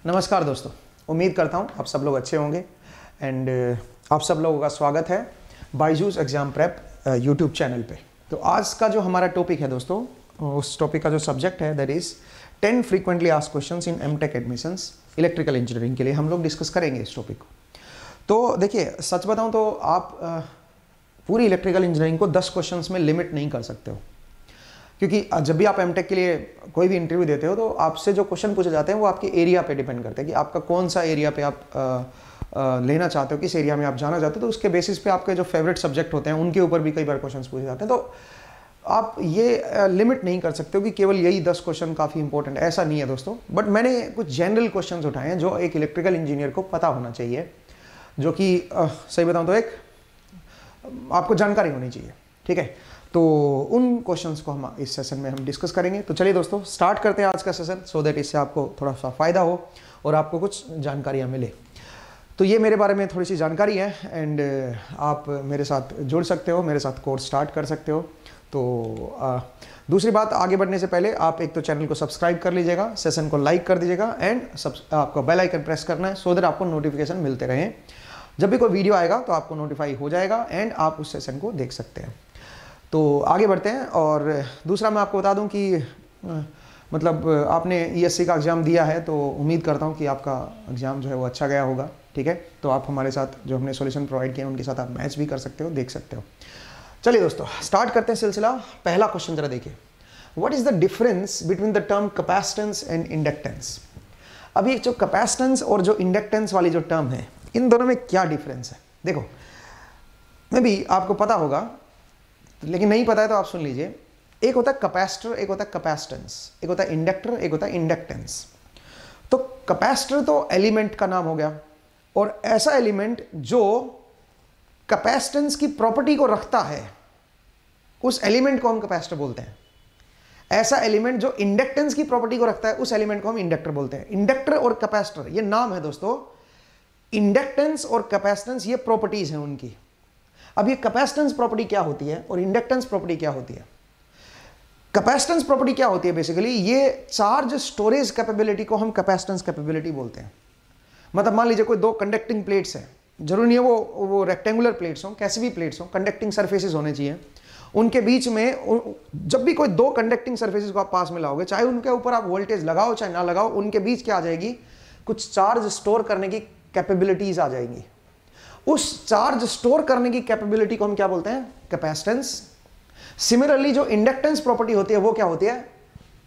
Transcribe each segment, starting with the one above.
नमस्कार दोस्तों, उम्मीद करता हूँ आप सब लोग अच्छे होंगे एंड आप सब लोगों का स्वागत है Byju's exam prep YouTube channel पे। तो आज का जो हमारा टॉपिक है दोस्तों, उस टॉपिक का जो सब्जेक्ट है that is 10 frequently asked questions in MTech admissions electrical engineering के लिए हम लोग डिस्कस करेंगे इस टॉपिक को। तो देखिए, सच बताऊँ तो आप पूरी इलेक्ट्रिकल इंजीनियरिंग को 10 क्वेश्चंस में लिमिट नहीं कर सकते हो, क्योंकि जब भी आप एमटेक के लिए कोई भी इंटरव्यू देते हो तो आपसे जो क्वेश्चन पूछे जाते हैं वो आपके एरिया पे डिपेंड करते हैं कि आपका कौन सा एरिया पे आप लेना चाहते हो, किस एरिया में आप जाना चाहते हो। तो उसके बेसिस पे आपके जो फेवरेट सब्जेक्ट होते हैं उनके ऊपर भी कई बार क्वेश्चन पूछे जाते हैं। तो आप ये लिमिट नहीं कर सकते हो कि केवल यही 10 क्वेश्चन काफ़ी इंपॉर्टेंट है, ऐसा नहीं है दोस्तों। बट मैंने कुछ जनरल क्वेश्चन उठाए हैं जो एक इलेक्ट्रिकल इंजीनियर को पता होना चाहिए, जो कि सही बताऊँ तो एक आपको जानकारी होनी चाहिए, ठीक है। तो उन क्वेश्चंस को हम इस सेशन में हम डिस्कस करेंगे। तो चलिए दोस्तों, स्टार्ट करते हैं आज का सेशन, सो दैट इससे आपको थोड़ा सा फ़ायदा हो और आपको कुछ जानकारियाँ मिले। तो ये मेरे बारे में थोड़ी सी जानकारी है एंड आप मेरे साथ जुड़ सकते हो, मेरे साथ कोर्स स्टार्ट कर सकते हो। तो दूसरी बात, आगे बढ़ने से पहले आप एक तो चैनल को सब्सक्राइब कर लीजिएगा, सेशन को लाइक कर दीजिएगा एंड आपको बेल आइकन प्रेस करना है, सो दैट आपको नोटिफिकेशन मिलते रहें। जब भी कोई वीडियो आएगा तो आपको नोटिफाई हो जाएगा एंड आप उस सेशन को देख सकते हैं। तो आगे बढ़ते हैं। और दूसरा मैं आपको बता दूं कि मतलब आपने ईएससी का एग्ज़ाम दिया है तो उम्मीद करता हूं कि आपका एग्ज़ाम जो है वो अच्छा गया होगा, ठीक है। तो आप हमारे साथ जो हमने सॉल्यूशन प्रोवाइड किए हैं उनके साथ आप मैच भी कर सकते हो, देख सकते हो। चलिए दोस्तों, स्टार्ट करते हैं सिलसिला। पहला क्वेश्चन जरा देखिए, what is the difference between the term capacitance and inductance. अभी जो कैपेसिटेंस और जो इंडक्टेंस वाली जो टर्म है, इन दोनों में क्या डिफरेंस है। देखो, मे भी आपको पता होगा, लेकिन नहीं पता है तो आप सुन लीजिए। एक होता है कैपेसिटर, एक होता है कैपेसिटेंस, एक होता है इंडक्टर, एक होता है इंडक्टेंस। तो कैपेसिटर तो एलिमेंट का नाम हो गया, और ऐसा एलिमेंट जो कैपेसिटेंस की प्रॉपर्टी को रखता है उस एलिमेंट को हम कैपेसिटर बोलते हैं। ऐसा एलिमेंट जो इंडक्टेंस की प्रॉपर्टी को रखता है उस एलिमेंट को हम इंडक्टर बोलते हैं। इंडक्टर और कैपेसिटर ये नाम है दोस्तों, इंडक्टेंस और कैपेसिटेंस ये प्रॉपर्टीज हैं उनकी। अब ये कैपेसिटेंस प्रॉपर्टी क्या होती है और इंडक्टेंस प्रॉपर्टी क्या होती है। कैपेसिटेंस प्रॉपर्टी क्या होती है, बेसिकली ये चार्ज स्टोरेज कैपेबिलिटी को हम कैपेसिटेंस कैपेबिलिटी बोलते हैं। मतलब मान लीजिए कोई दो कंडक्टिंग प्लेट्स हैं, जरूरी नहीं है वो रेक्टेंगुलर प्लेट्स हों, कैसी भी प्लेट्स हों, कंडक्टिंग सर्फेसेस होने चाहिए। उनके बीच में जब भी कोई दो कंडक्टिंग सर्फेसेस को आप पास में लाओगे, चाहे उनके ऊपर आप वोल्टेज लगाओ चाहे ना लगाओ, उनके बीच क्या आ जाएगी, कुछ चार्ज स्टोर करने की कैपेबिलिटीज आ जाएंगी। उस चार्ज स्टोर करने की कैपेबिलिटी को हम क्या बोलते हैं, कैपेसिटेंस। सिमिलरली जो इंडक्टेंस प्रॉपर्टी होती है वो क्या होती है,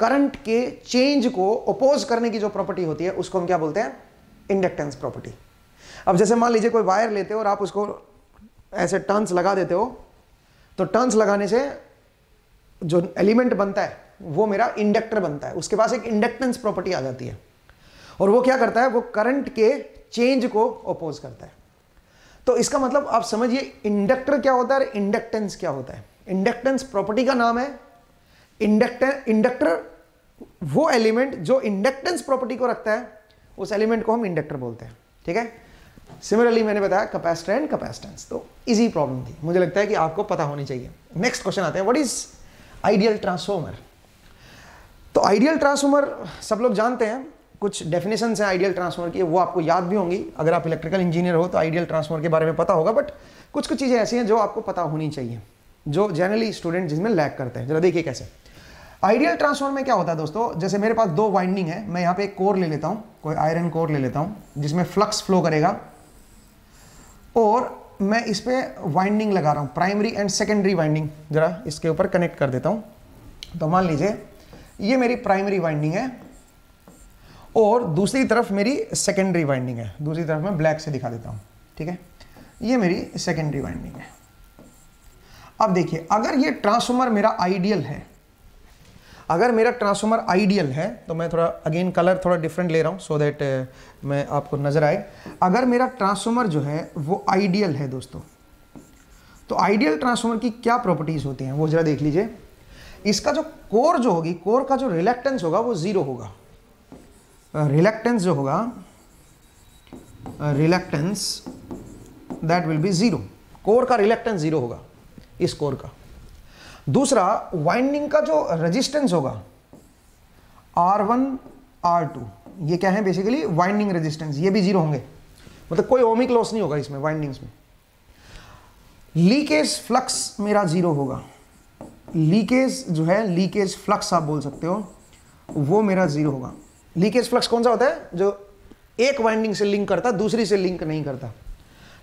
करंट के चेंज को अपोज करने की जो प्रॉपर्टी होती है उसको हम क्या बोलते हैं, इंडक्टेंस प्रॉपर्टी। अब जैसे मान लीजिए कोई वायर लेते हो और आप उसको ऐसे टर्न्स लगा देते हो, तो टर्न्स लगाने से जो एलिमेंट बनता है वो मेरा इंडक्टर बनता है। उसके पास एक इंडक्टेंस प्रॉपर्टी आ जाती है और वो क्या करता है, वो करंट के चेंज को अपोज करता है। तो इसका मतलब आप समझिए, इंडक्टर क्या होता है, इंडक्टेंस क्या होता है। इंडक्टेंस प्रॉपर्टी का नाम है। इंडक्टर वो एलिमेंट जो इंडक्टेंस प्रॉपर्टी को रखता है उस एलिमेंट को हम इंडक्टर बोलते हैं, ठीक है। सिमिलरली मैंने बताया कैपेसिटर एंड कैपेसिटेंस। तो इजी प्रॉब्लम थी, मुझे लगता है कि आपको पता होनी चाहिए। नेक्स्ट क्वेश्चन आते हैं, व्हाट इज आइडियल ट्रांसफॉर्मर। तो आइडियल ट्रांसफॉर्मर सब लोग जानते हैं, कुछ डेफिनेशंस हैं आइडियल ट्रांसफॉर्मर की, वो आपको याद भी होंगी। अगर आप इलेक्ट्रिकल इंजीनियर हो तो आइडियल ट्रांसफॉर्मर के बारे में पता होगा, बट कुछ कुछ चीज़ें ऐसी हैं जो आपको पता होनी चाहिए, जो जनरली स्टूडेंट जिसमें लैग करते हैं। जरा देखिए कैसे। आइडियल ट्रांसफॉर्मर में क्या होता है दोस्तों, जैसे मेरे पास दो वाइंडिंग है, मैं यहाँ पे एक कोर ले लेता हूँ, कोई आयरन कोर ले लेता हूँ जिसमें फ्लक्स फ्लो करेगा, और मैं इस पर वाइंडिंग लगा रहा हूँ, प्राइमरी एंड सेकेंडरी वाइंडिंग जरा इसके ऊपर कनेक्ट कर देता हूँ। तो मान लीजिए ये मेरी प्राइमरी वाइंडिंग है और दूसरी तरफ मेरी सेकेंडरी वाइंडिंग है। दूसरी तरफ मैं ब्लैक से दिखा देता हूँ, ठीक है। ये मेरी सेकेंडरी वाइंडिंग है। अब देखिए, अगर ये ट्रांसफॉर्मर मेरा आइडियल है, अगर मेरा ट्रांसफॉर्मर आइडियल है, तो मैं थोड़ा अगेन कलर थोड़ा डिफरेंट ले रहा हूँ सो दैट मैं आपको नजर आए। अगर मेरा ट्रांसफॉर्मर जो है वो आइडियल है दोस्तों, तो आइडियल ट्रांसफॉर्मर की क्या प्रॉपर्टीज होती हैं वो जरा देख लीजिए। इसका जो कोर जो होगी, कोर का जो रिलक्टेंस होगा वो जीरो होगा। रिलक्टेंस जो होगा, reluctance that will B zero. Core का रिलक्टेंस जीरो होगा इस कोर का। दूसरा, वाइंडिंग का जो रेजिस्टेंस होगा R1 R2 ये क्या है बेसिकली वाइंडिंग रेजिस्टेंस, ये भी जीरो होंगे, मतलब कोई ओमिक लॉस नहीं होगा इसमें वाइंडिंग्स में। लीकेज फ्लक्स मेरा जीरो होगा, लीकेज जो है लीकेज फ्लक्स आप बोल सकते हो, वो मेरा जीरो होगा। लीकेज फ्लक्स कौन सा होता है? जो एक वाइंडिंग से लिंक करता दूसरी से लिंक नहीं करता,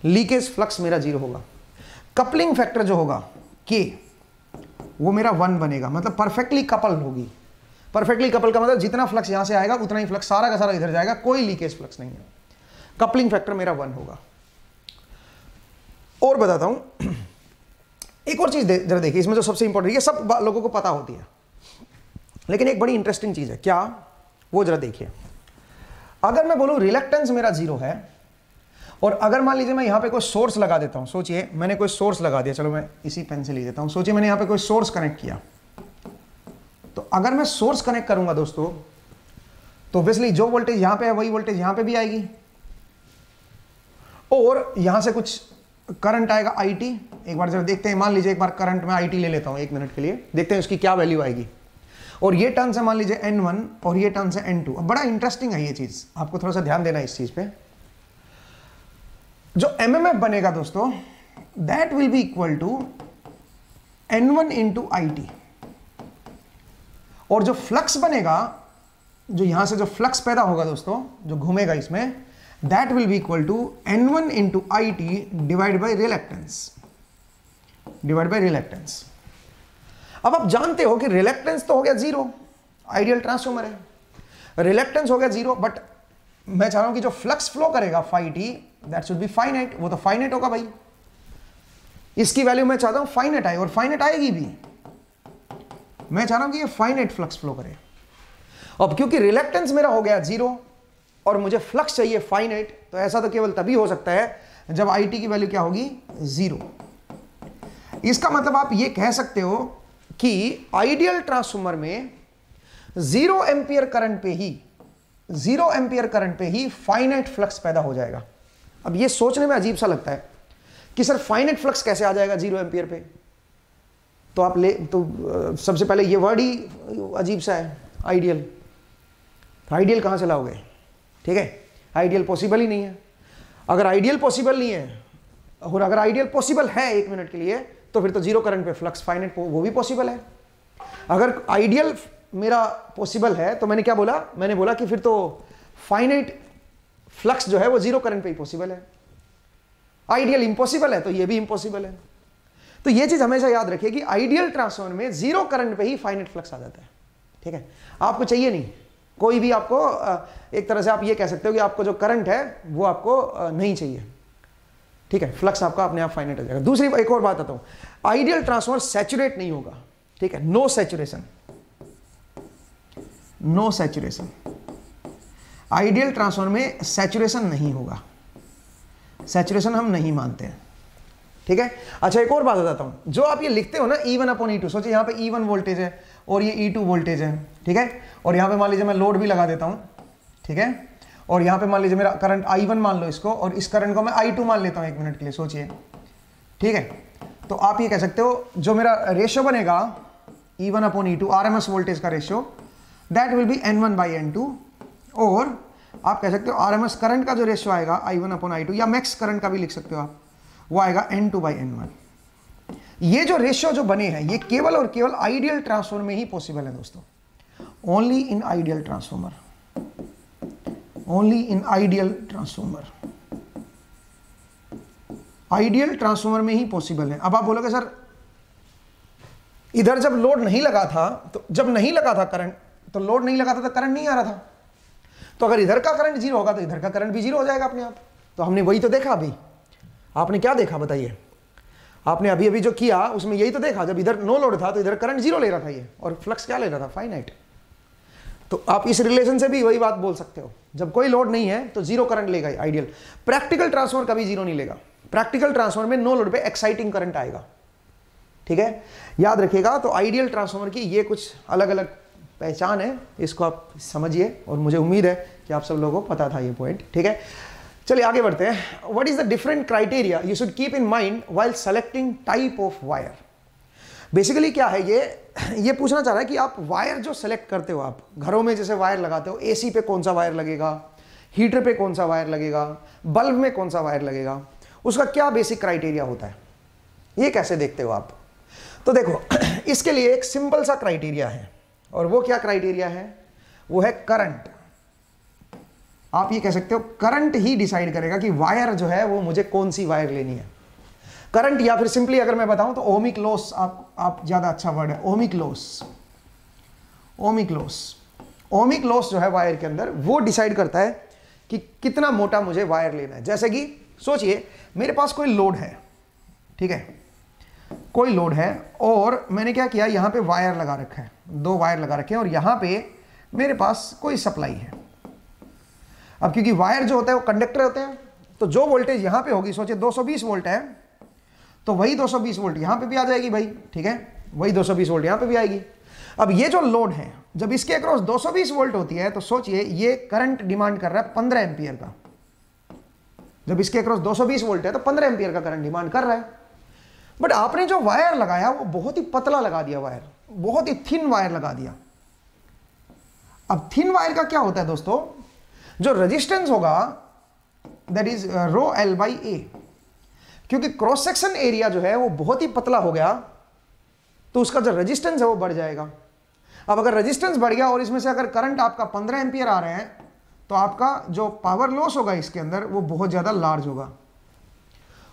लीकेज फ्लक्स मेरा जीरो होगा। कपलिंग फैक्टर जो होगा के, वो मेरा 1 बनेगा, मतलब परफेक्टली कपल होगी। परफेक्टली कपल का मतलब जितना फ्लक्स यहां से आएगा उतना ही फ्लक्स सारा का सारा इधर जाएगा, कोई लीकेज फ्लक्स नहीं है। कपलिंग फैक्टर मेरा 1 होगा। और बताता हूं एक और चीज जरा देखिए, इसमें जो सबसे इंपॉर्टेंट, ये सब लोगों को पता होती है, लेकिन एक बड़ी इंटरेस्टिंग चीज है, क्या वो जरा देखिए। अगर मैं बोलूं रिलक्टेंस मेरा जीरो है, और अगर मान लीजिए मैं यहां पे कोई सोर्स लगा देता हूं, सोचिए मैंने कोई सोर्स लगा दिया, चलो मैं इसी पेन से लिख देता हूं, सोचिए मैंने यहां पे कोई सोर्स कनेक्ट किया, तो अगर मैं सोर्स कनेक्ट करूंगा दोस्तों, तो ऑब्वियसली जो वोल्टेज यहां पे है वही वोल्टेज यहां पे भी आएगी, और यहां से कुछ करंट आएगा IT। एक बार जरा देखते हैं, मान लीजिए एक बार करंट में IT ले लेता हूं 1 मिनट के लिए, देखते हैं उसकी क्या वैल्यू आएगी। और ये टर्म्स है मान लीजिए N1 और ये टर्म्स है N2। अब बड़ा इंटरेस्टिंग है ये चीज, आपको थोड़ा सा ध्यान देना है इस चीज पे। जो MMF बनेगा दोस्तों, that will be equal to N1 into IT, और जो फ्लक्स बनेगा, जो यहां से जो फ्लक्स पैदा होगा दोस्तों, जो घूमेगा इसमें, that will be equal to N1 into IT divide by reluctance, divide by reluctance. अब आप जानते हो कि रिलक्टेंस तो हो गया जीरो, आइडियल ट्रांसफॉर्मर है, रिलक्टेंस हो गया जीरो, बट मैं चाह रहा हूं कि जो फ्लक्स फ्लो करेगा phi t, that should be finite, वो तो फाइनाइट होगा भाई। इसकी वैल्यू मैं चाहता हूं फाइनाइट आए, और फाइनाइट आएगी भी, मैं चाह रहा हूं कि ये फाइनाइट फ्लक्स फ्लो करे। अब क्योंकि रिलक्टेंस मेरा हो गया जीरो और मुझे फ्लक्स चाहिए फाइनाइट, तो ऐसा तो केवल तभी हो सकता है जब IT की वैल्यू क्या होगी? जीरो। इसका मतलब आप ये कह सकते हो कि आइडियल ट्रांसफॉर्मर में 0 एम्पियर करंट पे ही, 0 एम्पियर करंट पे ही फाइनाइट फ्लक्स पैदा हो जाएगा। अब ये सोचने में अजीब सा लगता है कि सर फाइनाइट फ्लक्स कैसे आ जाएगा 0 एम्पियर पे, तो आप ले तो सबसे पहले ये वर्ड ही अजीब सा है, आइडियल। तो आइडियल कहां से लाओगे? ठीक है, आइडियल पॉसिबल ही नहीं है। अगर आइडियल पॉसिबल नहीं है, और अगर आइडियल पॉसिबल है 1 मिनट के लिए, तो फिर तो 0 करंट पे फ्लक्स फाइनाइट वो भी पॉसिबल है। अगर आइडियल मेरा पॉसिबल है, तो मैंने क्या बोला? मैंने बोला कि फिर तो फाइनाइट फ्लक्स जो है वो 0 करंट पे ही पॉसिबल है। आइडियल इंपॉसिबल है, तो ये भी इंपॉसिबल है। तो ये चीज हमेशा याद रखिए कि आइडियल ट्रांसफॉर्मर में 0 करंट पे ही फाइनाइट फ्लक्स आ जाता है। ठीक है, आपको चाहिए नहीं कोई भी, आपको एक तरह से आप ये कह सकते हो कि आपको जो करंट है वो आपको नहीं चाहिए। ठीक है, फ्लक्स आपका अपने आप फाइनाइट हो जाएगा। दूसरी एक और बात आता हूं, आइडियल ट्रांसफॉर्मर सैचुरेट नहीं होगा। ठीक है, no saturation, no saturation. Ideal transformer में सैचुरेशन नहीं होगा, सैचुरेशन हम नहीं मानते हैं। ठीक है, अच्छा एक और बात बताता हूं, जो आप ये लिखते हो ना E1/E2, सोचिए यहां पे E1 वोल्टेज है और ये E2 वोल्टेज है। ठीक है, और यहां पे मान लीजिए मैं लोड भी लगा देता हूं। ठीक है, और यहां पे मान लीजिए मेरा करंट I1 मान लो इसको, और इस करंट को मैं I2 मान लेता हूं 1 मिनट के लिए, सोचिए। ठीक है, तो आप ये कह सकते हो जो मेरा रेशियो बनेगा E1/E2, RMS वोल्टेज का ratio, that will B N1/N2, और आप कह सकते हो RMS करंट का जो रेशियो आएगा I1/I2, या मैक्स करंट का भी लिख सकते हो आप, वो आएगा N2/N1। ये जो रेशियो जो बने हैं, ये केवल और केवल आइडियल ट्रांसफॉर्मर में ही पॉसिबल है दोस्तों, only in ideal transformer, only in ideal transformer, ideal transformer में ही पॉसिबल है। अब आप बोलोगे सर इधर जब लोड नहीं लगा था, तो जब नहीं लगा था करंट, तो लोड नहीं लगा था तो करंट नहीं आ रहा था, तो अगर इधर का करंट जीरो होगा तो इधर का करंट भी जीरो हो जाएगा अपने आप। तो हमने वही तो देखा अभी, आपने क्या देखा बताइए? आपने अभी अभी जो किया उसमें यही तो देखा, जब इधर नो लोड था तो इधर करंट जीरो ले रहा था ये, और फ्लक्स क्या ले रहा था? फाइनाइट। तो आप इस रिलेशन से भी वही बात बोल सकते हो, जब कोई लोड नहीं है तो जीरो करंट लेगा आइडियल। प्रैक्टिकल ट्रांसफॉर्मर कभी जीरो नहीं लेगा, प्रैक्टिकल ट्रांसफॉर्मर में नो लोड पे एक्साइटिंग करंट आएगा। ठीक है, याद रखिएगा। तो आइडियल ट्रांसफॉर्मर की ये कुछ अलग अलग पहचान है, इसको आप समझिए, और मुझे उम्मीद है कि आप सब लोगों को पता था ये पॉइंट। ठीक है, चलिए आगे बढ़ते हैं। What is the different criteria you should keep in mind while selecting type of wire? Basically क्या है ये पूछना चाह रहा है कि आप वायर जो सेलेक्ट करते हो, आप घरों में जैसे वायर लगाते हो, एसी पे कौन सा वायर लगेगा, हीटर पे कौन सा वायर लगेगा, बल्ब में कौन सा वायर लगेगा, उसका क्या बेसिक क्राइटेरिया होता है, ये कैसे देखते हो आप? तो देखो इसके लिए एक सिंपल सा क्राइटेरिया है, और वो क्या क्राइटेरिया है? वो है करंट। आप ये कह सकते हो करंट ही डिसाइड करेगा कि वायर जो है वो मुझे कौन सी वायर लेनी है। करंट, या फिर सिंपली अगर मैं बताऊं तो ओमिक लॉस, आप ज्यादा अच्छा वर्ड है, ohmic loss. Ohmic loss, ohmic loss जो है वायर के अंदर, वो डिसाइड करता है कि कितना मोटा मुझे वायर लेना है। जैसे कि सोचिए मेरे पास कोई लोड है, ठीक है, कोई लोड है, और मैंने क्या किया, यहां पे वायर लगा रखा है, 2 वायर लगा रखे हैं, और यहां पे मेरे पास कोई सप्लाई है। अब क्योंकि वायर जो होता है वो कंडक्टर होते हैं, तो जो वोल्टेज यहां पे होगी, सोचिए 220 वोल्ट है, तो वही 220 वोल्ट यहां पे भी आ जाएगी भाई, ठीक है, वही 220 वोल्ट यहां पे भी आएगी। अब ये जो लोड है, जब इसके अक्रॉस 220 वोल्ट होती है, तो सोचिए ये करंट डिमांड कर रहा है 15 एम्पियर का। जब इसके अक्रॉस 220 वोल्ट है तो 15 एम्पियर का करंट डिमांड कर रहा है। बट आपने जो वायर लगाया वो बहुत ही पतला लगा दिया, वायर बहुत ही थिन वायर लगा दिया। अब थिन वायर का क्या होता है दोस्तों, जो रेजिस्टेंस होगा that is rho L by A, क्योंकि क्रॉस सेक्शन एरिया जो है वो बहुत ही पतला हो गया, तो उसका जो रेजिस्टेंस है वो बढ़ जाएगा। अब अगर रेजिस्टेंस बढ़ गया और इसमें से अगर करंट आपका 15 एम्पियर आ रहे हैं, तो आपका जो पावर लॉस होगा इसके अंदर वो बहुत ज़्यादा लार्ज होगा,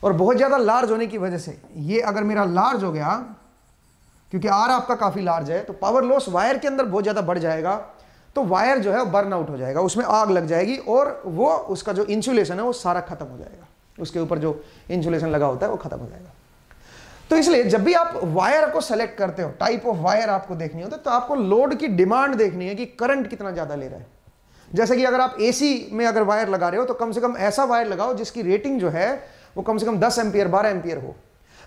और बहुत ज़्यादा लार्ज होने की वजह से ये अगर मेरा लार्ज हो गया, क्योंकि आर आपका काफ़ी लार्ज है, तो पावर लॉस वायर के अंदर बहुत ज़्यादा बढ़ जाएगा, तो वायर जो है बर्न आउट हो जाएगा, उसमें आग लग जाएगी, और वो उसका जो इंसुलेशन है वो सारा खत्म हो जाएगा, उसके ऊपर जो इंसुलेशन लगा होता है वो खत्म हो जाएगा। तो इसलिए जब भी आप वायर को सेलेक्ट करते हो, टाइप ऑफ वायर आपको देखनी होती है, तो आपको लोड की डिमांड देखनी है कि करंट कितना ज़्यादा ले रहा है। जैसे कि अगर आप एसी में अगर वायर लगा रहे हो, तो कम से कम ऐसा वायर लगाओ जिसकी रेटिंग जो है वो कम से कम 10 एम्पियर 12 एम्पियर हो।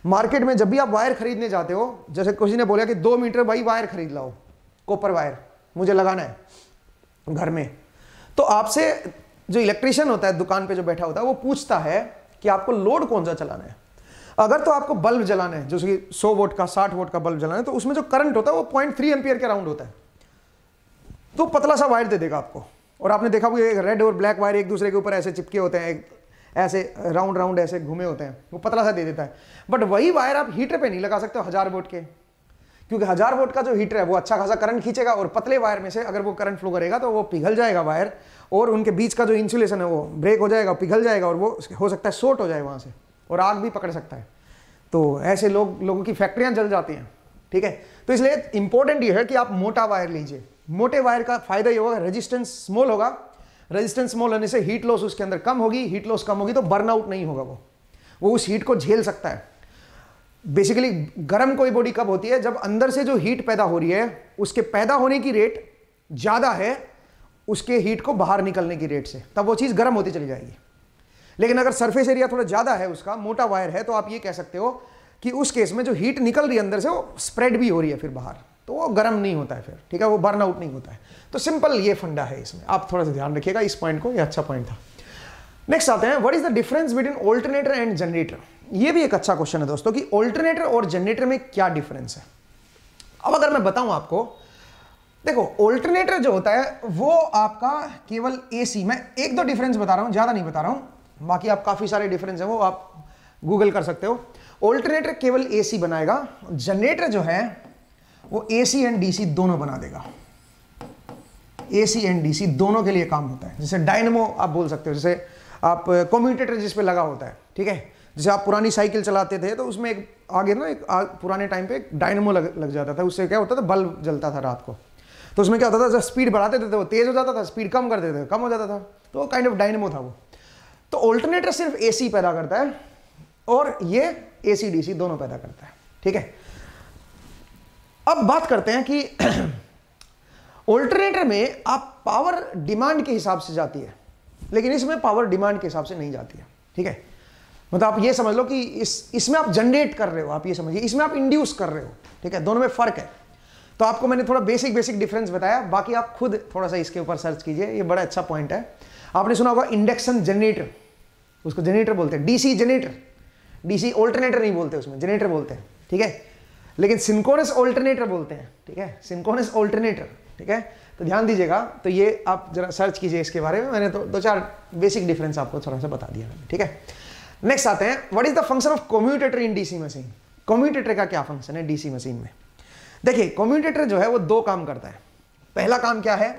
मार्केट में जब भी आप वायर खरीदने जाते हो, जैसे किसी ने बोला कि 2 मीटर भाई वायर खरीद लाओ, कॉपर वायर मुझे लगाना है घर में, तो आपसे जो इलेक्ट्रीशियन होता है दुकान पे जो बैठा होता है, वो पूछता है कि आपको लोड कौन सा चलाना है। अगर तो आपको बल्ब जलाना है, जैसे कि 100 वोट का 60 वोट का बल्ब जलाना है, तो उसमें जो करंट होता है वो 0.3 एम्पियर के अराउंड होता है, तो पतला सा वायर दे देगा आपको। और आपने देखा वो रेड और ब्लैक वायर एक दूसरे के ऊपर ऐसे चिपके होते हैं, ऐसे राउंड राउंड ऐसे घूमे होते हैं, वो पतला सा दे देता है। बट वही वायर आप हीटर पे नहीं लगा सकते हो 1000 वोट के, क्योंकि 1000 वोट का जो हीटर है वो अच्छा खासा करंट खींचेगा, और पतले वायर में से अगर वो करंट फ्लो करेगा तो वो पिघल जाएगा वायर, और उनके बीच का जो इंसुलेशन है वो ब्रेक हो जाएगा, पिघल जाएगा, और वो हो सकता है शॉर्ट हो जाए वहाँ से, और आग भी पकड़ सकता है। तो ऐसे लोगों की फैक्ट्रियाँ जल जाती हैं, ठीक है। तो इसलिए इंपॉर्टेंट ये है कि आप मोटा वायर लीजिए। मोटे वायर का फायदा ये होगा, रेजिस्टेंस स्मॉल होगा, रेजिस्टेंस स्मॉल होने से हीट लॉस उसके अंदर कम होगी, हीट लॉस कम होगी तो बर्नआउट नहीं होगा, वो उस हीट को झेल सकता है। बेसिकली गर्म कोई बॉडी कब होती है, जब अंदर से जो हीट पैदा हो रही है उसके पैदा होने की रेट ज़्यादा है उसके हीट को बाहर निकलने की रेट से, तब वो चीज़ गर्म होती चली जाएगी। लेकिन अगर सरफेस एरिया थोड़ा ज़्यादा है, उसका मोटा वायर है, तो आप ये कह सकते हो कि उस केस में जो हीट निकल रही है अंदर से वो स्प्रेड भी हो रही है फिर बाहर, तो वो गर्म नहीं होता है फिर, ठीक है, वो बर्न आउट नहीं होता है। तो सिंपल ये फंडा है इसमें, आप थोड़ा सा ध्यान रखिएगा इस पॉइंट को, ये अच्छा पॉइंट था। नेक्स्ट आते हैं, what is the difference between alternator and generator. ये भी एक अच्छा क्वेश्चन है दोस्तों कि ऑल्टरनेटर और जनरेटर में क्या डिफरेंस है। अब अगर मैं बताऊं आपको, देखो ऑल्टरनेटर जो होता है वो आपका केवल एसी, मैं 1-2 डिफरेंस बता रहा हूं, ज्यादा नहीं बता रहा हूं, बाकी आप काफी सारे डिफरेंस है वो आप गूगल कर सकते हो। ऑल्टरनेटर केवल एसी बनाएगा, जनरेटर जो है वो एसी एंड डीसी दोनों बना देगा। एसी एंड डीसी दोनों के लिए काम होता है। जैसे डायनेमो आप बोल सकते हो, जैसे आप कम्यूटेटर जिस पे लगा होता है, ठीक है, जैसे आप पुरानी साइकिल चलाते थे तो उसमें एक आगे ना एक पुराने टाइम पे एक डायनेमो लग जाता था, उससे क्या होता था, बल्ब जलता था रात को, तो उसमें क्या होता था, जब स्पीड बढ़ाते थे तो वो तेज हो जाता था, स्पीड कम कर देते थे कम हो जाता था, तो काइंड ऑफ डायनेमो था वो। तो ऑल्टरनेटर सिर्फ एसी पैदा करता है और ये एसी डीसी दोनों पैदा करता है, ठीक है। अब बात करते हैं कि ऑल्टरनेटर में आप पावर डिमांड के हिसाब से जाती है, लेकिन इसमें पावर डिमांड के हिसाब से नहीं जाती है, ठीक है। मतलब आप ये समझ लो कि इसमें आप जनरेट कर रहे हो, आप ये समझिए, इसमें आप इंड्यूस कर रहे हो, ठीक है, दोनों में फर्क है। तो आपको मैंने थोड़ा बेसिक डिफरेंस बताया, बाकी आप खुद थोड़ा सा इसके ऊपर सर्च कीजिए, ये बड़ा अच्छा पॉइंट है। आपने सुना होगा इंडक्शन जनरेटर, उसको जनरेटर बोलते हैं, डीसी जनरेटर, डीसी ऑल्टरनेटर नहीं बोलते, उसमें जनरेटर बोलते हैं, ठीक है। लेकिन सिंक्रोनस ऑल्टरनेटर बोलते हैं, ठीक है, सिंक्रोनस ऑल्टरनेटर, ठीक है। तो ध्यान दीजिएगा, तो ये आप जरा सर्च कीजिए इसके बारे में, मैंने तो 2-4 बेसिक डिफरेंस आपको थोड़ा सा बता दिया, ठीक है। नेक्स्ट आते हैं, what is the function of commutator in DC machine. Commutator का क्या फंक्शन है डीसी मशीन में? देखिए, कम्यूटेटर जो है वो 2 काम करता है। पहला काम क्या है,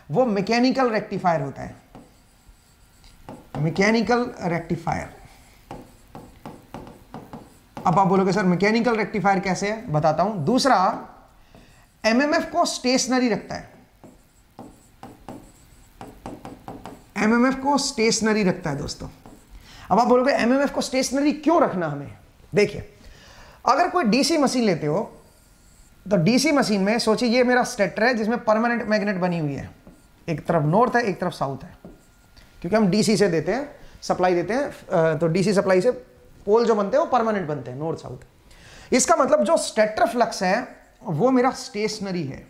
वो मैकेनिकल रेक्टिफायर होता है, मैकेनिकल रेक्टिफायर। अब आप बोलोगे सर मैकेनिकल रेक्टिफायर कैसे है, बताता हूं। दूसरा, एमएमएफ को स्टेशनरी रखता है, एमएमएफ को स्टेशनरी रखता है दोस्तों। अब आप बोलोगे एमएमएफ को स्टेशनरी क्यों रखना हमें? देखिए, अगर कोई डीसी मशीन लेते हो तो डीसी मशीन में सोचिए ये मेरा स्टेटर है जिसमें परमानेंट मैग्नेट बनी हुई है, एक तरफ नॉर्थ है एक तरफ साउथ है, क्योंकि हम डीसी से देते हैं, सप्लाई देते हैं, तो डीसी सप्लाई से पोल जो बनते हैं वो परमानेंट बनते हैं, नॉर्थ साउथ। इसका मतलब जो स्टेटर फ्लक्स है वो मेरा स्टेशनरी है।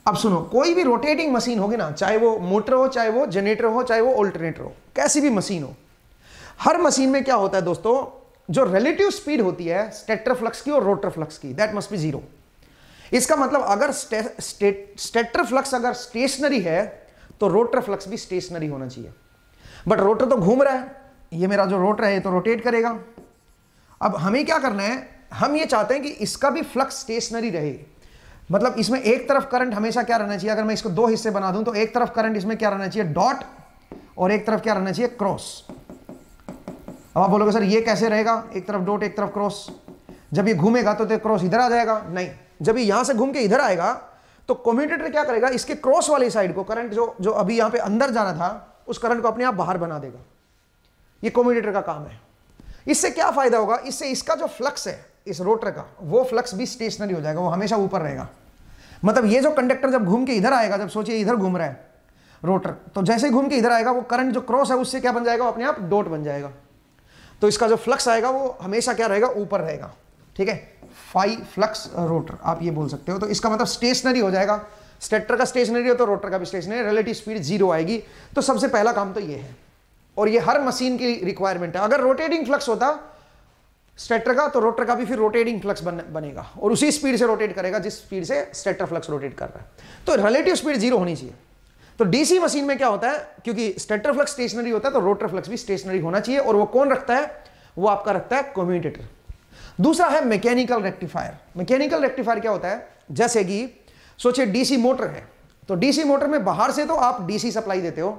अब सुनो, कोई भी रोटेटिंग मशीन होगी ना, चाहे वो मोटर हो, चाहे वो जनरेटर हो, चाहे वो ऑल्टरनेटर हो, कैसी भी मशीन हो, हर मशीन में क्या होता है दोस्तों, जो रिलेटिव स्पीड होती है स्टेटर फ्लक्स की और रोटर फ्लक्स की, दैट मस्ट बी 0। इसका मतलब अगर स्टेटर फ्लक्स अगर स्टेशनरी है तो रोटर फ्लक्स भी स्टेशनरी होना चाहिए। बट रोटर तो घूम रहा है, ये मेरा जो रोटर है ये तो रोटेट करेगा। अब हमें क्या करना है, हम ये चाहते हैं कि इसका भी फ्लक्स स्टेशनरी रहे, मतलब इसमें एक तरफ करंट हमेशा क्या रहना चाहिए, अगर मैं इसको 2 हिस्से बना दूं तो एक तरफ करंट इसमें क्या रहना चाहिए, डॉट, और एक तरफ क्या रहना चाहिए, क्रॉस। अब आप बोलोगे सर ये कैसे रहेगा, एक तरफ डॉट एक तरफ क्रॉस? जब ये घूमेगा तो क्रॉस इधर आ जाएगा, नहीं, जब ये यहां से घूम के इधर आएगा तो कम्यूटेटर क्या करेगा, इसके क्रॉस वाली साइड को करंट जो अभी यहां पे अंदर जाना था उस करंट को अपने आप बाहर बना देगा। ये कम्यूटेटर का काम है। इससे क्या फायदा होगा, इससे इसका जो फ्लक्स है इस रोटर का, वो फ्लक्स भी स्टेशनरी हो जाएगा, वो हमेशा ऊपर रहेगा। मतलब ये जो कंडक्टर जब घूम के इधर आएगा, जब सोचिए इधर घूम रहा है रोटर, तो जैसे ही घूम के इधर आएगा वो करंट जो क्रॉस है उससे क्या बन जाएगा, अपने आप डॉट बन जाएगा। तो इसका जो फ्लक्स आएगा वो हमेशा क्या रहेगा, ऊपर रहेगा, ठीक है, फाई फ्लक्स रोटर आप ये बोल सकते हो। तो इसका मतलब स्टेशनरी हो जाएगा, स्टेटर का स्टेशनरी हो तो रोटर का भी स्टेशनरी, रिलेटिव स्पीड 0 आएगी। तो सबसे पहला काम तो ये है, और ये हर मशीन की रिक्वायरमेंट है। अगर रोटेटिंग फ्लक्स होता स्टेटर का तो रोटर का भी फिर रोटेटिंग फ्लक्स बनेगा और उसी स्पीड से रोटेट करेगा जिस स्पीड से स्टेटर फ्लक्स रोटेट कर रहा है। तो रिलेटिव स्पीड 0 होनी चाहिए। तो डीसी मशीन में क्या होता है, क्योंकि स्टेटर फ्लक्स स्टेशनरी होता है तो रोटर फ्लक्स भी स्टेशनरी होना चाहिए, और वो कौन रखता है, वो आपका रखता है कम्यूटेटर। दूसरा है मैकेनिकल रेक्टिफायर। मैकेनिकल रेक्टिफायर क्या होता है, जैसे कि सोचिए डीसी मोटर है, तो डीसी मोटर में बाहर से तो आप डीसी सप्लाई देते हो,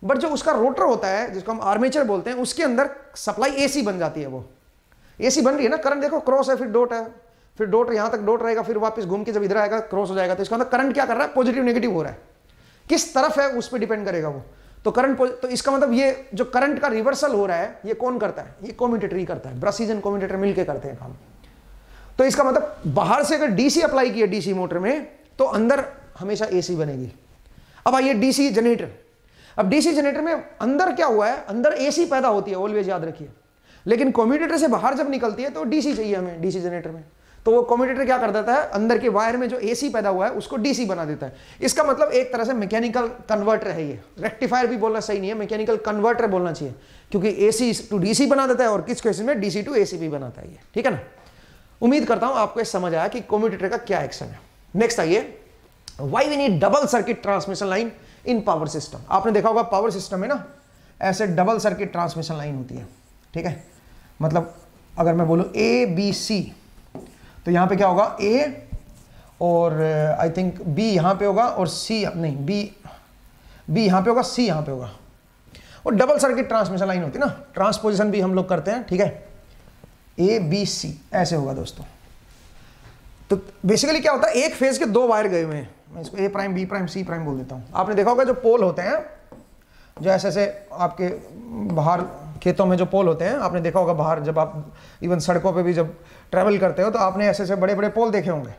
बट जो उसका रोटर होता है जिसको हम आर्मेचर बोलते हैं, उसके अंदर सप्लाई एसी बन जाती है। वो एसी बन रही है ना, करंट देखो क्रॉस है, फिर डॉट है, फिर डॉट यहां तक डॉट रहेगा, फिर वापस घूम के जब इधर आएगा क्रॉस हो जाएगा। तो इसका मतलब करंट क्या कर रहा है, पॉजिटिव नेगेटिव हो रहा है, किस तरफ है उस पर डिपेंड करेगा वो। तो करंट, तो इसका मतलब ये जो करंट का रिवर्सल हो रहा है ये कौन करता है, ये कम्यूटेटर ही करता है। ब्रशेज एंड कम्यूटेटर मिलकर करते हैं काम। तो इसका मतलब बाहर से अगर डीसी अप्लाई किया डीसी मोटर में तो अंदर हमेशा एसी बनेगी। अब आइए डीसी जनरेटर। अब डीसी जनरेटर में अंदर क्या हुआ है, अंदर एसी पैदा होती है, ऑलवेज याद रखिए, लेकिन कम्यूटेटर से बाहर जब निकलती है तो डीसी चाहिए हमें डीसी जनरेटर में। तो वो कम्यूटेटर क्या कर देता है, अंदर के वायर में जो एसी पैदा हुआ है उसको डीसी बना देता है। इसका मतलब एक तरह से मैकेनिकल कन्वर्टर है ये। रेक्टिफायर भी बोलना सही नहीं है, मैकेनिकल कन्वर्टर बोलना चाहिए, क्योंकि एसी टू डीसी बना देता है और किस केस में डीसी टू एसी भी बनाता है ये, ठीक है ना। उम्मीद करता हूं आपको समझ आया कि कम्यूटेटर का क्या एक्शन है। नेक्स्ट आइए, why we need double circuit transmission line in power system. आपने देखा होगा पावर सिस्टम में ना ऐसे डबल सर्किट ट्रांसमिशन लाइन होती है, ठीक है। मतलब अगर मैं बोलूं ए बी सी, तो यहां पे क्या होगा, ए और आई थिंक बी यहां पे होगा और सी नहीं, बी यहां पे होगा, सी यहां पे होगा, और डबल सर्किट ट्रांसमिशन लाइन होती है ना, ट्रांसपोजिशन भी हम लोग करते हैं, ठीक है। ए बी सी ऐसे होगा दोस्तों। तो बेसिकली क्या होता है, एक फेज के 2 वायर गए हुए हैं, मैं इसको A prime B prime C prime बोल देता हूं। आपने देखा होगा जो पोल होते हैं, जो ऐसे ऐसे आपके बाहर खेतों में जो पोल होते हैं, आपने देखा होगा बाहर, जब आप इवन सड़कों पे भी जब ट्रैवल करते हो तो आपने ऐसे ऐसे बड़े बड़े पोल देखे होंगे।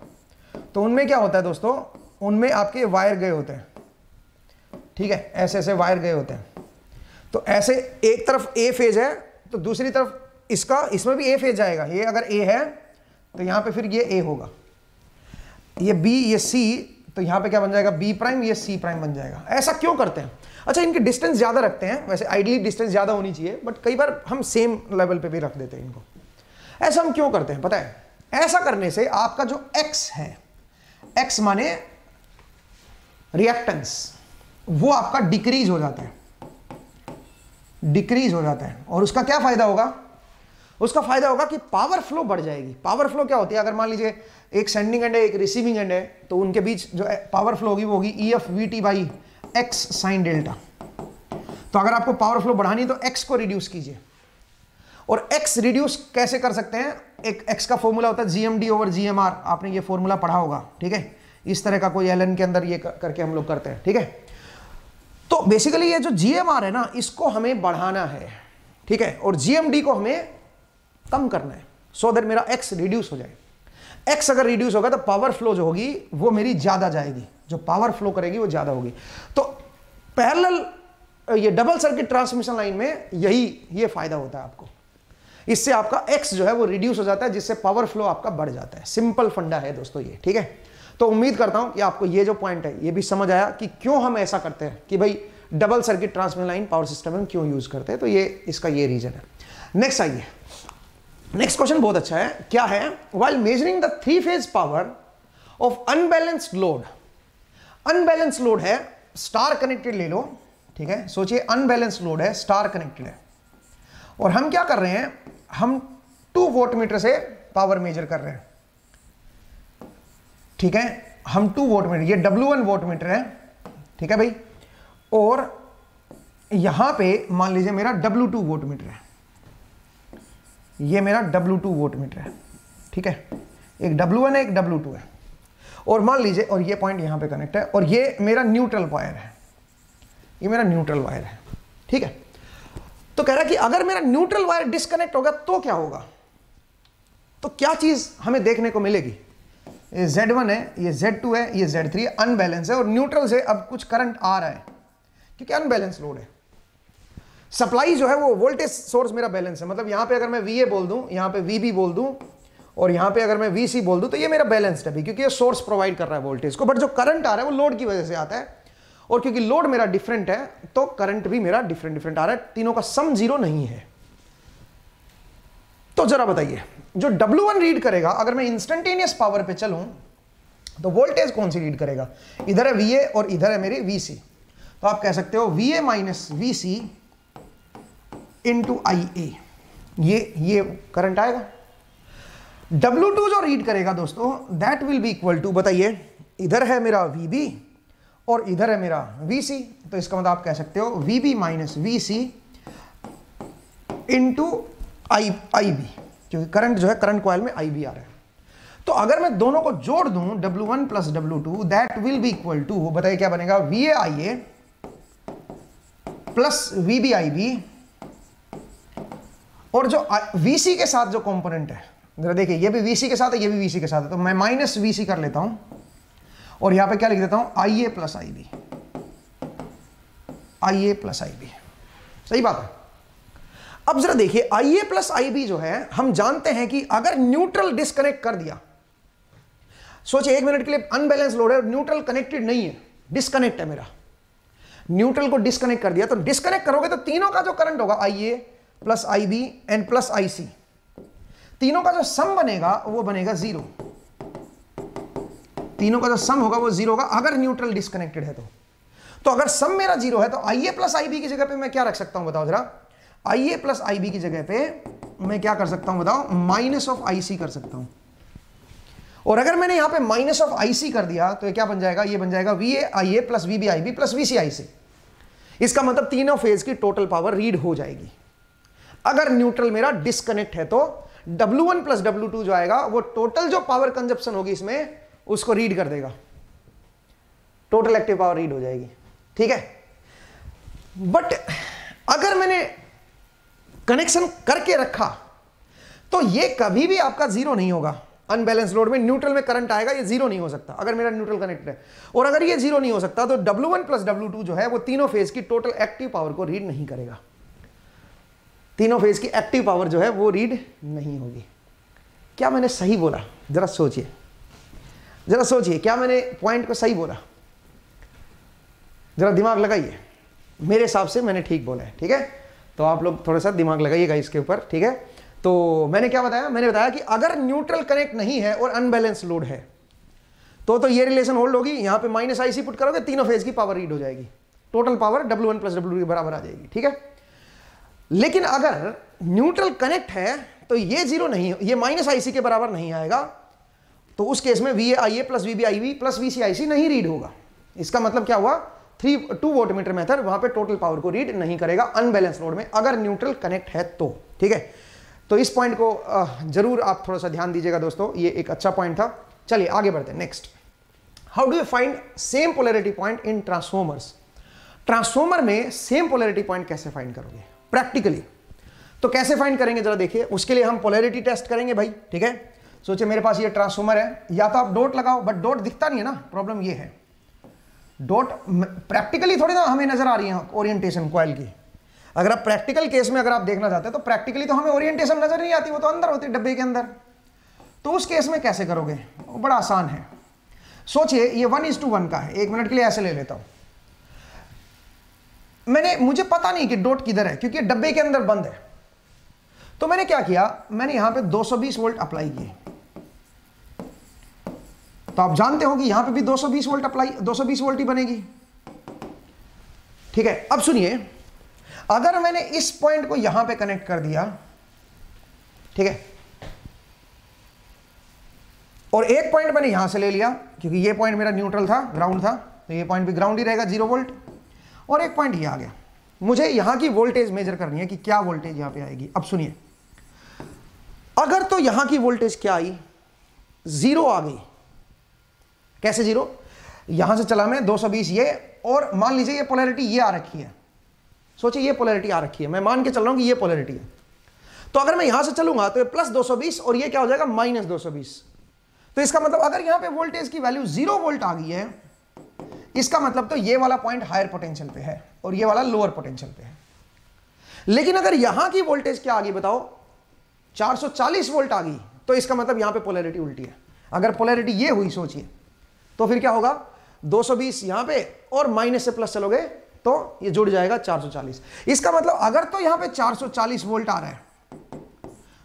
तो उनमें क्या होता है दोस्तों, उनमें आपके वायर गए होते हैं, ठीक है, ऐसे ऐसे वायर गए होते हैं। तो ऐसे एक तरफ ए फेज है तो दूसरी तरफ इसमें भी ए फेज जाएगा। ये अगर ए है तो यहाँ पे फिर ये ए होगा, ये बी ये सी, तो यहाँ पे क्या बन जाएगा, बी प्राइम, ये सी प्राइम बन जाएगा। ऐसा क्यों करते हैं? अच्छा, इनकी डिस्टेंस ज़्यादा रखते हैं, वैसे आइडियली डिस्टेंस ज़्यादा होनी चाहिए, बट कई बार हम सेम लेवल पे भी रख देते हैं इनको। ऐसा हम क्यों करते हैं पता है? ऐसा करने से आपका जो x है, x माने रिएक्टेंस, वो आपका डिक्रीज हो जाता है, डिक्रीज हो जाता है। और उसका क्या फायदा होगा? उसका फायदा होगा कि पावर फ्लो बढ़ जाएगी। पावर फ्लो क्या होती है? अगर मान लीजिए एक सेंडिंग एंड है, एक रिसीविंग एंड है, तो उनके बीच जो पावर फ्लो होगी वो होगी EF VT by x sine delta. तो अगर आपको पावर फ्लो बढ़ानी है तो x को रिड्यूस कीजिए। और x रिड्यूस कैसे कर सकते हैं? एक x का फॉर्मूला होता है GMD ओवर GMR, आपने ये फॉर्मूला पढ़ा होगा, ठीक है? इस तरह का कोई LN के अंदर ये करके हम लोग करते हैं, ठीक है? तो बेसिकली ये जो GMR है ना, इसको हमें बढ़ाना है, ठीक है? और GMD को हमें कम करना है, सो दैट मेरा x रिड्यूस हो जाए। x अगर रिड्यूस होगा तो पावर फ्लो जो होगी वो मेरी ज्यादा जाएगी, जो पावर फ्लो करेगी वो ज्यादा होगी। तो पैरेलल ये डबल सर्किट ट्रांसमिशन लाइन में ये फायदा होता है आपको। इससे आपका x जो है वो रिड्यूस हो जाता है, जिससे पावर फ्लो आपका बढ़ जाता है। सिंपल फंडा है दोस्तों ये, ठीक है? तो उम्मीद करता हूं कि आपको ये जो पॉइंट है ये भी समझ आया कि क्यों हम ऐसा करते हैं, कि भाई double circuit transmission line power system में क्यों यूज करते हैं। तो ये इसका ये रीजन है। नेक्स्ट आइए, नेक्स्ट क्वेश्चन बहुत अच्छा है। क्या है? While measuring the 3 phase power of unbalanced load. Unbalanced load है, स्टार कनेक्टेड ले लो, ठीक है? सोचिए अनबैलेंस्ड लोड है, स्टार कनेक्टेड है, और हम क्या कर रहे हैं? हम 2 वोल्टमीटर से पावर मेजर कर रहे हैं, ठीक है? हम 2 वोल्टमीटर, ये W1 वोल्टमीटर है, ठीक है भाई? और यहां पे मान लीजिए मेरा W2 वोल्टमीटर है, ये मेरा W2 वोल्टमीटर है, ठीक है? एक W1 है, एक W2 है, और मान लीजिए, और ये पॉइंट यहां पे कनेक्ट है, और ये मेरा न्यूट्रल वायर है, ये मेरा न्यूट्रल वायर है, ठीक है? तो कह रहा है कि अगर मेरा न्यूट्रल वायर डिस्कनेक्ट होगा तो क्या होगा? तो क्या चीज हमें देखने को मिलेगी? ये Z1 है, ये Z2 है, ये Z3 है, अनबैलेंस है, और न्यूट्रल से अब कुछ करंट आ रहा है क्योंकि अनबैलेंस लोड है। सप्लाई जो है वो वोल्टेज सोर्स मेरा बैलेंस है, मतलब यहां पे अगर मैं VA बोल दूं, यहां पे VB बोल दूं, और यहां पे अगर मैं VC बोल दूं, तो ये मेरा बैलेंस्ड है भी, क्योंकि ये सोर्स प्रोवाइड कर रहा है वोल्टेज को। बट जो करंट आ रहा है वो लोड की वजह से आता है, और क्योंकि लोड मेरा डिफरेंट है तो करंट भी मेरा डिफरेंट आ रहा है, तीनों का सम 0 नहीं है। तो जरा बताइए, जो W1 रीड करेगा, अगर मैं इंस्टेंटेनियस पावर पे चलूं तो वोल्टेज कौन सी रीड करेगा? इधर है VA और इधर है मेरी VC, तो आप कह सकते हो VA minus VC into IA, ये करंट आएगा। W2 जो रीड करेगा दोस्तों, that will be equal to, बताइए, इधर है मेरा VB और इधर है मेरा VC, तो इसका मतलब आप कह सकते हो VB minus VC into IB, क्योंकि करंट जो है करंट कॉइल में IB आ रहा है। तो अगर मैं दोनों को जोड़ दूं, W1 plus W2, that will be equal to, बताइए क्या बनेगा? VA प्लस VB IB, और जो VC के साथ जो कंपोनेंट है, जरा देखिए, ये भी VC के साथ है, ये भी VC के साथ है, तो मैं माइनस VC कर लेता हूं, और यहां पे क्या लिख देता हूं? IA plus IB, IA plus IB, सही बात है। अब जरा देखिए, IA प्लस IB जो है, हम जानते हैं कि अगर न्यूट्रल डिस्कनेक्ट कर दिया, सोचिए 1 मिनट के लिए अनबैलेंस लोड है, न्यूट्रल कनेक्टेड नहीं है, डिस्कनेक्ट है मेरा, न्यूट्रल को डिस्कनेक्ट कर दिया, तो डिस्कनेक्ट करोगे तो तीनों का जो करंट होगा, IA plus IB and plus IC, तीनों का जो सम बनेगा वो बनेगा 0, तीनों का जो सम होगा वो 0 होगा अगर न्यूट्रल डिस्कनेक्टेड है। तो अगर सम मेरा 0 है तो IA प्लस IB की जगह पे मैं क्या रख सकता हूं, बताओ जरा? IA प्लस IB की जगह पे मैं क्या कर सकता हूं, बताओ? माइनस ऑफ IC कर सकता हूं। और अगर मैंने यहां पे माइनस ऑफ IC कर दिया तो ये क्या बन जाएगा? ये बन जाएगा VA IA plus VB IB plus VC IC। इसका मतलब तीनों फेज की टोटल पावर रीड हो जाएगी। अगर न्यूट्रल मेरा डिस्कनेक्ट है तो W1 प्लस W2 जो आएगा वो टोटल जो पावर कंजप्शन होगी इसमें उसको रीड कर देगा, टोटल एक्टिव पावर रीड हो जाएगी, ठीक है? बट अगर मैंने कनेक्शन करके रखा तो ये कभी भी आपका 0 नहीं होगा। अनबैलेंस लोड में न्यूट्रल में करंट आएगा, ये 0 नहीं हो सकता अगर मेरा न्यूट्रल कनेक्टेड है। और अगर ये 0 नहीं हो सकता तो W1 प्लस W2 जो है वो तीनों फेज की टोटल एक्टिव पावर को रीड नहीं करेगा, तीनों फेज की एक्टिव पावर जो है वो रीड नहीं होगी। क्या मैंने सही बोला? जरा सोचिए, जरा सोचिए, क्या मैंने पॉइंट को सही बोला? जरा दिमाग लगाइए, मेरे हिसाब से मैंने ठीक बोला है, ठीक है? तो आप लोग थोड़ा सा दिमाग लगाइएगा इसके ऊपर, ठीक है? तो मैंने क्या बताया, मैंने बताया कि अगर न्यूट्रल कनेक्ट नहीं है और अनबैलेंस लोड है तो ये रिलेशन होल्ड होगी। यहां पे माइनस IC पुट करोगे, तीनों फेज की पावर रीड हो जाएगी, टोटल पावर W1 + W2 के बराबर आ जाएगी, ठीक है। लेकिन अगर न्यूट्रल कनेक्ट है तो ये जीरो नहीं, ये माइनस IC के बराबर नहीं आएगा, तो उस केस में VA-IA + VB-IB + VC-IC नहीं रीड होगा। इसका मतलब क्या हुआ, 2 वोल्टमीटर मेथड वहां पे टोटल पावर को रीड नहीं करेगा अनबैलेंस लोड में, अगर न्यूट्रल कनेक्ट है तो, ठीक है। तो इस पॉइंट को जरूर आप थोड़ा सा ध्यान दीजिएगा दोस्तों, ये एक अच्छा पॉइंट था। चलिए आगे बढ़ते हैं। Next, how do you find same polarity point in transformers. Transformer में सेम पोलैरिटी पॉइंट कैसे फाइंड करोगे प्रैक्टिकली, तो कैसे फाइंड करेंगे जरा देखिए। उसके लिए हम पोलैरिटी टेस्ट करेंगे भाई, ठीक है। सोचिए मेरे पास ये ट्रांसफॉर्मर है, या तो आप डॉट लगाओ, बट डॉट दिखता नहीं है ना, प्रॉब्लम ये है। डॉट प्रैक्टिकली थोड़ी ना हमें नजर आ रही है ओरिएंटेशन कॉइल की। अगर आप प्रैक्टिकल केस में अगर आप देखना चाहते हैं तो प्रैक्टिकली तो हमें ओरिएंटेशन नजर नहीं आती, वो तो अंदर होती है डब्बे के अंदर। तो उस केस में कैसे करोगे, वो बड़ा आसान है। सोचिए ये 1:1 का है, 1 मिनट के लिए ऐसे ले लेता हूं। मुझे पता नहीं कि डॉट किधर है, क्योंकि डब्बे के अंदर बंद है। तो मैंने क्या किया, मैंने यहां पे 220 वोल्ट अप्लाई किए। तो आप जानते हो कि यहां पे भी 220 वोल्ट अप्लाई, 220 वोल्ट ही बनेगी, ठीक है। अब सुनिए, अगर मैंने इस पॉइंट को यहां पे कनेक्ट कर दिया, ठीक है, और एक पॉइंट मैंने यहां से ले लिया, क्योंकि ये पॉइंट मेरा न्यूट्रल था, ग्राउंड था, तो ये पॉइंट भी ग्राउंड ही रहेगा, 0 वोल्ट, और एक पॉइंट ये आ गया। मुझे यहां की वोल्टेज मेजर करनी है कि क्या वोल्टेज यहां पे आएगी। अब सुनिए, अगर तो यहां की वोल्टेज क्या आई, 0 आ गई। कैसे 0, यहां से चला मैं 220 ये, और मान लीजिए ये पोलैरिटी ये आ रखी है। सोचिए ये पोलैरिटी आ रखी है, मैं मान के चल रहा हूं कि ये पोलैरिटी है। तो अगर मैं यहां से चलूंगा तो ये +220 और ये क्या हो जाएगा -220। तो इसका मतलब अगर यहां पे वोल्टेज की वैल्यू 0 वोल्ट आ गई है, इसका मतलब तो ये वाला पॉइंट हायर पोटेंशियल पे है और ये वाला लोअर पोटेंशियल पे है। लेकिन अगर यहां की वोल्टेज क्या आ गई बताओ, 440 वोल्ट आ गई, तो इसका मतलब यहां पे पोलैरिटी उल्टी है। अगर पोलैरिटी ये हुई सोचिए, तो फिर क्या होगा, 220 यहां पे और माइनस से प्लस चलोगे तो ये जुड़ जाएगा 440। इसका मतलब अगर तो यहां पे 440 वोल्ट आ रहा है,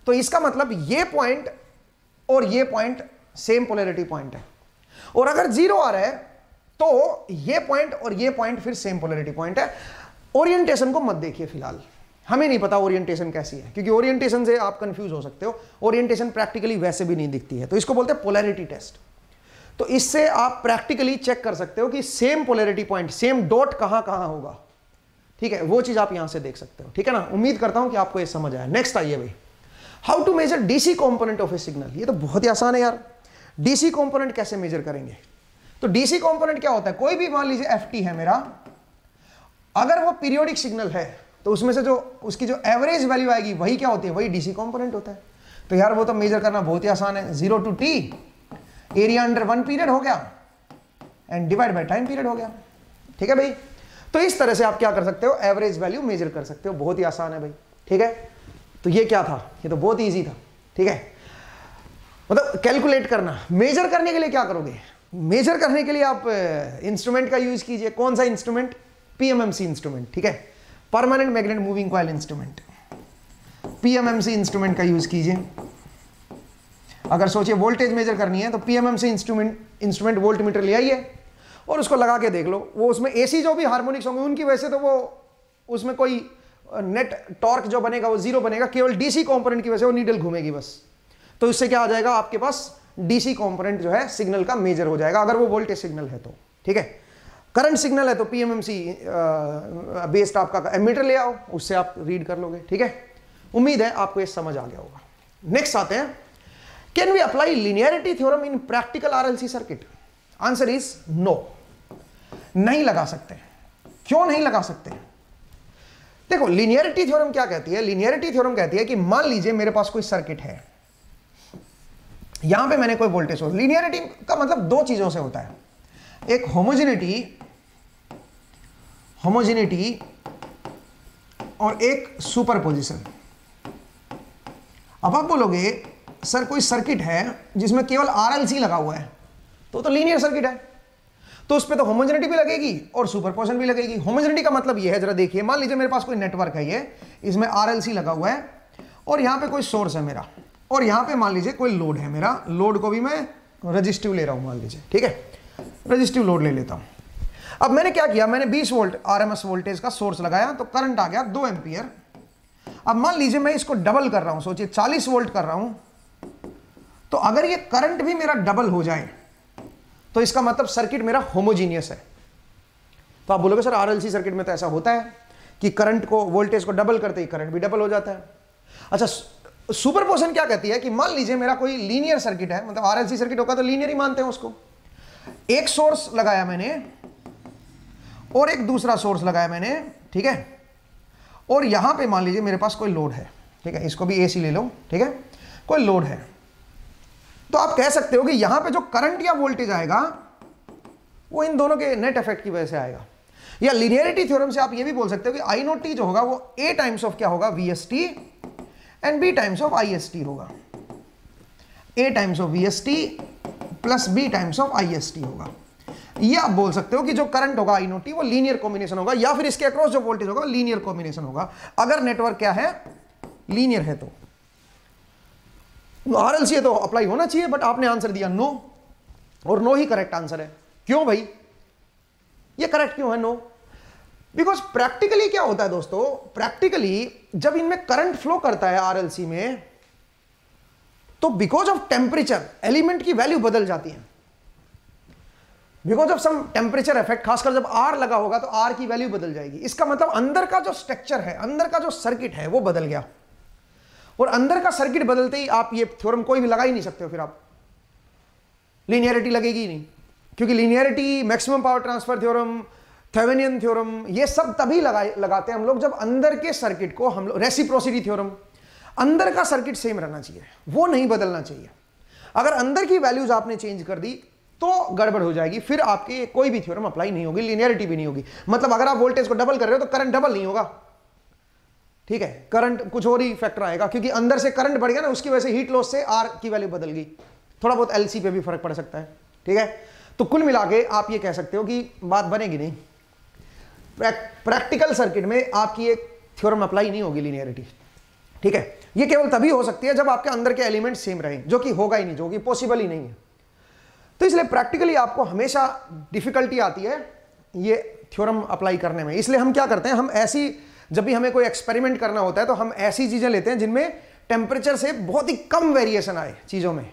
तो इसका मतलब ये पॉइंट और ये पॉइंट सेम पोलैरिटी पॉइंट है। और अगर 0 आ रहा है तो ये पॉइंट और ये पॉइंट फिर सेम पोलैरिटी पॉइंट है। ओरिएंटेशन को मत देखिए फिलहाल, हमें नहीं पता ओरिएंटेशन कैसी है, क्योंकि ओरिएंटेशन से आप कंफ्यूज हो सकते हो। ओरिएंटेशन प्रैक्टिकली वैसे भी नहीं दिखती है, तो इसको बोलते हैं पोलैरिटी टेस्ट। तो इससे आप प्रैक्टिकली चेक कर सकते हो कि same polarity point, same dot कहां कहां होगा, ठीक है। वो चीज आप यहां से देख सकते हो, ठीक है ना। उम्मीद करता हूं कि आपको ये समझ आया। नेक्स्ट आइए भाई, how to measure DC component of a signal. ये तो बहुत ही आसान है यार, डीसी कंपोनेंट कैसे मेजर करेंगे। तो डीसी कंपोनेंट क्या होता है, कोई भी मान लीजिए FT है मेरा, अगर वो पीरियोडिक सिग्नल है तो उसमें से जो उसकी जो एवरेज वैल्यू आएगी वही क्या होती है, वही डीसी कंपोनेंट होता है। तो यार वो तो मेजर करना बहुत ही आसान है, 0 to T, area under 1 period हो गया and divide by time period हो गया, ठीक है भाई। तो इस तरह से आप क्या कर सकते हो, एवरेज वैल्यू मेजर कर सकते हो, बहुत ही आसान है भाई, ठीक है। तो ये क्या था, ये तो बहुत ईजी था, ठीक है। मतलब कैलकुलेट करना, मेजर करने के लिए क्या करोगे, मेजर करने के लिए आप इंस्ट्रूमेंट का यूज कीजिए। कौन सा इंस्ट्रूमेंट, PMMC इंस्ट्रूमेंट, ठीक है, permanent magnet moving coil instrument, PMMC instrument का यूज कीजिए। अगर सोचिए वोल्टेज मेजर करनी है तो PMMC इंस्ट्रूमेंट वोल्ट मीटर ले आइए और उसको लगा के देख लो। वो उसमें AC जो भी हार्मोनिक्स होंगे उनकी वजह से तो वो उसमें कोई नेट टॉर्क जो बनेगा वो 0 बनेगा, केवल DC कंपोनेंट की वजह से वो नीडल घूमेगी बस। तो इससे क्या आ जाएगा, आपके पास DC कंपोनेंट जो है सिग्नल का मेजर हो जाएगा, अगर वो वोल्टेज सिग्नल है तो, ठीक है। करंट सिग्नल है तो PMMC बेस्ड आपका एमीटर ले आओ, उससे आप रीड कर लोगे, ठीक है। उम्मीद है आपको ये समझ आ गया होगा। नेक्स्ट आते हैं, can we apply linearity theorem in practical RLC सर्किट। आंसर इज नो, नहीं लगा सकते। क्यों नहीं लगा सकते, देखो लिनियरिटी थ्योरम क्या कहती है, लिनियरिटी थ्योरम कहती है कि मान लीजिए मेरे पास कोई सर्किट है, यहां पे मैंने कोई वोल्टेज सोर्स। लिनियरिटी का मतलब दो चीजों से होता है, एक होमोजेनिटी और एक सुपरपोजिशन। अब आप बोलोगे सर कोई सर्किट है जिसमें केवल RLC लगा हुआ है तो लीनियर सर्किट है, तो उस पर तो होमोजेनिटी भी लगेगी और सुपरपोजिशन भी लगेगी। होमोजेनिटी का मतलब ये है, जरा देखिए, मान लीजिए मेरे पास कोई नेटवर्क है, ये इसमें RLC लगा हुआ है और यहां पे कोई सोर्स है मेरा, और यहां पे मान लीजिए कोई लोड है मेरा, लोड को भी मैं रजिस्टिव ले रहा हूं मान लीजिए, ठीक है, रजिस्टिव लोड ले लेता हूं। अब मैंने क्या किया, मैंने 20 वोल्ट आरएमएस वोल्टेज का सोर्स लगाया, तो करंट आ गया 2 एम्पियर। अब मान लीजिए मैं इसको डबल कर रहा हूं, सोचिए 40 वोल्ट कर रहा हूं, तो अगर ये करंट भी मेरा डबल हो जाए तो इसका मतलब सर्किट मेरा होमोजीनियस है। तो आप बोलोगे सर आरएलसी सर्किट में तो ऐसा होता है कि करंट को, वोल्टेज को डबल करते ही करंट भी डबल हो जाता है। अच्छा, सुपरपोजिशन क्या कहती है कि मान लीजिए मेरा कोई लीनियर सर्किट है, मतलब आरएलसी सर्किट होगा तो लीनियर ही मानते हैं उसको। एक सोर्स लगाया मैंने और एक दूसरा सोर्स लगाया मैंने, ठीक है, और यहां पे मान लीजिए मेरे पास कोई लोड है, ठीक है, इसको भी एसी ले लो, ठीक है, कोई लोड है, तो आप कह सकते हो कि यहां पे जो करंट या वोल्टेज आएगा वो इन दोनों के नेट इफेक्ट की वजह से आएगा। या लीनियरिटी थ्योरम से आप ये भी बोल सकते हो कि आई नोट टी जो होगा वो ए टाइम्स ऑफ क्या होगा, V S T, and B times of I S T होगा। A times of V S T plus B times of I S T होगा। ये आप बोल सकते हो कि जो करंट होगा आई नोट टी वो लीनियर कॉम्बिनेशन होगा, या फिर इसके अक्रॉस जो वोल्टेज होगा लीनियर कॉम्बिनेशन होगा, अगर नेटवर्क क्या है, लीनियर है। तो आरएलसी तो अप्लाई होना चाहिए, बट आपने आंसर दिया नो, और नो ही करेक्ट आंसर है। क्यों भाई, ये करेक्ट क्यों है नो? बिकॉज प्रैक्टिकली क्या होता है दोस्तों, प्रैक्टिकली जब इनमें करंट फ्लो करता है आरएलसी में, तो बिकॉज ऑफ टेम्परेचर एलिमेंट की वैल्यू बदल जाती है। Because of some temperature effect, खासकर जब आर लगा होगा तो आर की वैल्यू बदल जाएगी। इसका मतलब अंदर का जो स्ट्रक्चर है, अंदर का जो सर्किट है वो बदल गया, और अंदर का सर्किट बदलते ही आप ये थ्योरम कोई भी लगा ही नहीं सकते हो, फिर आप लीनियरिटी लगेगी ही नहीं, क्योंकि linearity, maximum power transfer theorem, Thevenin theorem, ये सब तभी लगाते हैं हम लोग जब अंदर के सर्किट को हम लोग, रेसिप्रोसिटी थ्योरम, अंदर का सर्किट सेम रहना चाहिए, वो नहीं बदलना चाहिए। अगर अंदर की वैल्यूज आपने चेंज कर दी तो गड़बड़ हो जाएगी, फिर आपके कोई भी थ्योरम अप्लाई नहीं होगी, लीनियरिटी भी नहीं होगी। मतलब अगर आप वोल्टेज को डबल कर रहे हो तो करंट डबल नहीं होगा, ठीक है, करंट कुछ और ही फैक्टर आएगा, क्योंकि अंदर से करंट बढ़ गया ना, उसकी वजह से हीट लॉस से आर की वैल्यू बदल गई, थोड़ा बहुत एलसी पे भी फर्क पड़ सकता है, ठीक है। तो कुल मिला के आप ये कह सकते हो कि बात बनेगी नहीं, प्रैक्टिकल सर्किट में आपकी एक थ्योरम अप्लाई नहीं होगी लीनियरिटी, ठीक है। ये केवल तभी हो सकती है जब आपके अंदर के एलिमेंट सेम रहे, जो कि होगा ही नहीं, जो कि पॉसिबल ही नहीं है। तो इसलिए प्रैक्टिकली आपको हमेशा डिफिकल्टी आती है ये थ्योरम अप्लाई करने में। इसलिए हम क्या करते हैं, हम ऐसी, जब भी हमें कोई एक्सपेरिमेंट करना होता है तो हम ऐसी चीजें लेते हैं जिनमें टेम्परेचर से बहुत ही कम वेरिएशन आए चीजों में,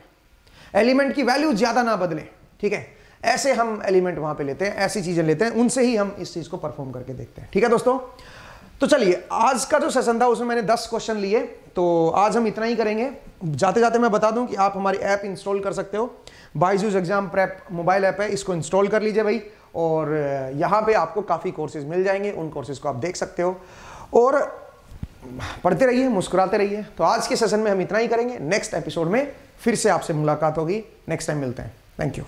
एलिमेंट की वैल्यू ज्यादा ना बदले, ठीक है, ऐसे हम एलिमेंट वहां पे लेते हैं, ऐसी चीजें लेते हैं, उनसे ही हम इस चीज को परफॉर्म करके देखते हैं, ठीक है दोस्तों। तो चलिए, आज का जो सेशन था उसमें मैंने 10 क्वेश्चन लिए, तो आज हम इतना ही करेंगे। जाते जाते मैं बता दूं कि आप हमारी ऐप इंस्टॉल कर सकते हो, Byju's exam prep mobile app है, इसको इंस्टॉल कर लीजिए भाई, और यहाँ पे आपको काफ़ी कोर्सेज मिल जाएंगे, उन कोर्सेज को आप देख सकते हो, और पढ़ते रहिए, मुस्कुराते रहिए। तो आज के सेशन में हम इतना ही करेंगे, नेक्स्ट एपिसोड में फिर से आपसे मुलाकात होगी, नेक्स्ट टाइम मिलते हैं, थैंक यू।